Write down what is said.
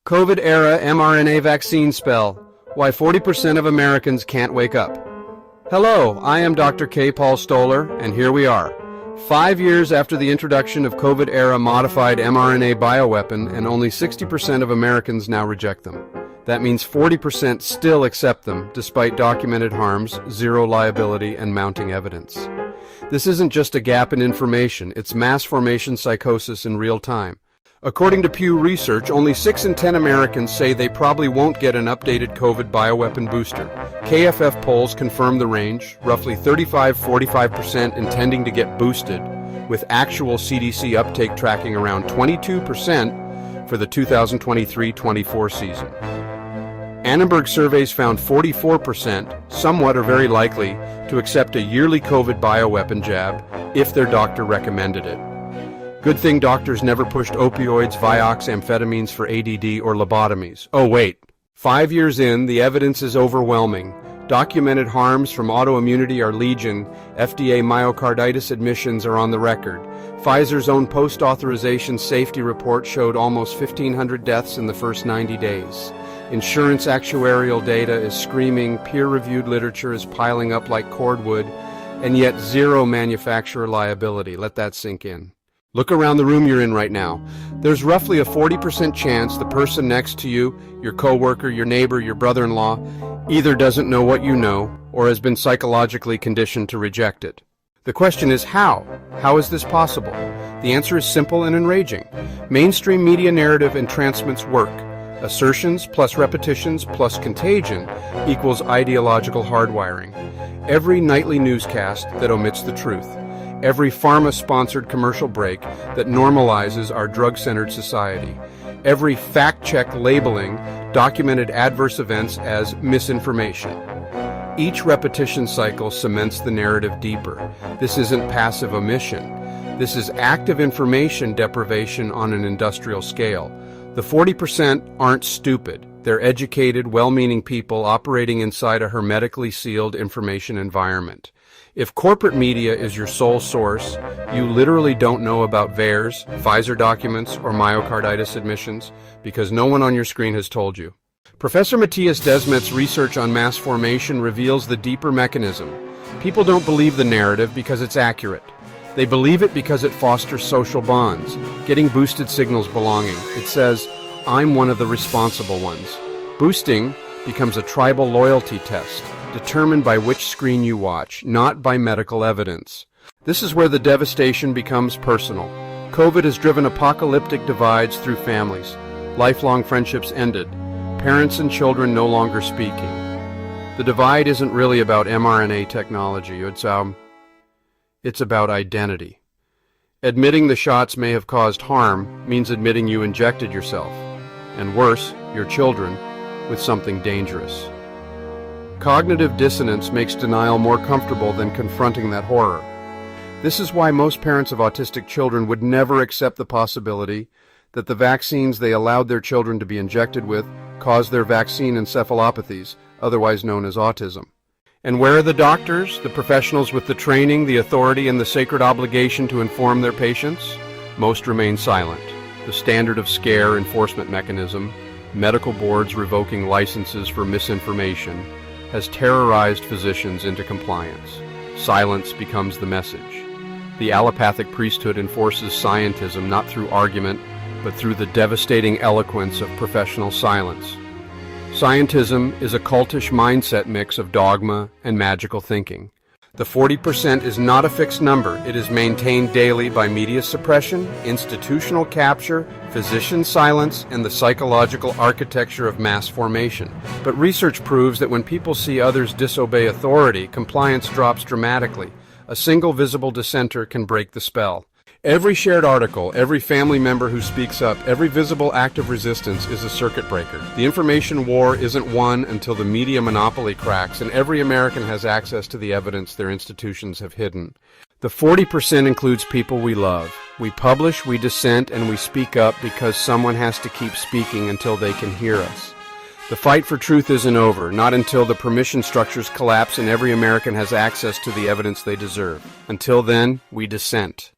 COVID-era mRNA vaccine spell. Why 40% of Americans can't wake up. Hello, I am Dr. K. Paul Stoller, and here we are. 5 years after the introduction of COVID-era modified mRNA bioweapon, and only 60% of Americans now reject them. That means 40% still accept them, despite documented harms, zero liability, and mounting evidence. This isn't just a gap in information, it's mass formation psychosis in real time. According to Pew Research, only 6 in 10 Americans say they probably won't get an updated COVID bioweapon booster. KFF polls confirm the range, roughly 35–45% intending to get boosted, with actual CDC uptake tracking around 22% for the 2023-24 season. Annenberg surveys found 44%, somewhat or very likely, to accept a yearly COVID bioweapon jab if their doctor recommended it. Good thing doctors never pushed opioids, Vioxx, amphetamines for ADD or lobotomies. Oh wait, 5 years in, the evidence is overwhelming. Documented harms from autoimmunity are legion. FDA myocarditis admissions are on the record. Pfizer's own post-authorization safety report showed almost 1,500 deaths in the first 90 days. Insurance actuarial data is screaming, peer-reviewed literature is piling up like cordwood, and yet zero manufacturer liability. Let that sink in. Look around the room you're in right now. There's roughly a 40% chance the person next to you, your coworker, your neighbor, your brother-in-law, either doesn't know what you know or has been psychologically conditioned to reject it. The question is how? How is this possible? The answer is simple and enraging. Mainstream media narrative entrancements work. Assertions plus repetitions plus contagion equals ideological hardwiring. Every nightly newscast that omits the truth. Every pharma-sponsored commercial break that normalizes our drug-centered society. Every fact-check labeling documented adverse events as misinformation. Each repetition cycle cements the narrative deeper. This isn't passive omission. This is active information deprivation on an industrial scale. The 40% aren't stupid. They're educated, well-meaning people operating inside a hermetically sealed information environment. If corporate media is your sole source, you literally don't know about VAERS, Pfizer documents, or myocarditis admissions, because no one on your screen has told you. Professor Matthias Desmet's research on mass formation reveals the deeper mechanism. People don't believe the narrative because it's accurate. They believe it because it fosters social bonds. Getting boosted signals belonging. It says, I'm one of the responsible ones. Boosting becomes a tribal loyalty test, determined by which screen you watch, not by medical evidence. This is where the devastation becomes personal. COVID has driven apocalyptic divides through families. Lifelong friendships ended. Parents and children no longer speaking. The divide isn't really about mRNA technology. It's about identity. Admitting the shots may have caused harm means admitting you injected yourself, and worse, your children, with something dangerous. Cognitive dissonance makes denial more comfortable than confronting that horror. This is why most parents of autistic children would never accept the possibility that the vaccines they allowed their children to be injected with caused their vaccine encephalopathies, otherwise known as autism. And where are the doctors, the professionals with the training, the authority, and the sacred obligation to inform their patients? Most remain silent. The standard of scare enforcement mechanism, medical boards revoking licenses for misinformation, has terrorized physicians into compliance. Silence becomes the message. The allopathic priesthood enforces scientism not through argument, but through the devastating eloquence of professional silence. Scientism is a cultish mindset mix of dogma and magical thinking. The 40% is not a fixed number. It is maintained daily by media suppression, institutional capture, physician silence, and the psychological architecture of mass formation. But research proves that when people see others disobey authority, compliance drops dramatically. A single visible dissenter can break the spell. Every shared article, every family member who speaks up, every visible act of resistance is a circuit breaker. The information war isn't won until the media monopoly cracks and every American has access to the evidence their institutions have hidden. The 40% includes people we love. We publish, we dissent, and we speak up because someone has to keep speaking until they can hear us. The fight for truth isn't over, not until the permission structures collapse and every American has access to the evidence they deserve. Until then, we dissent.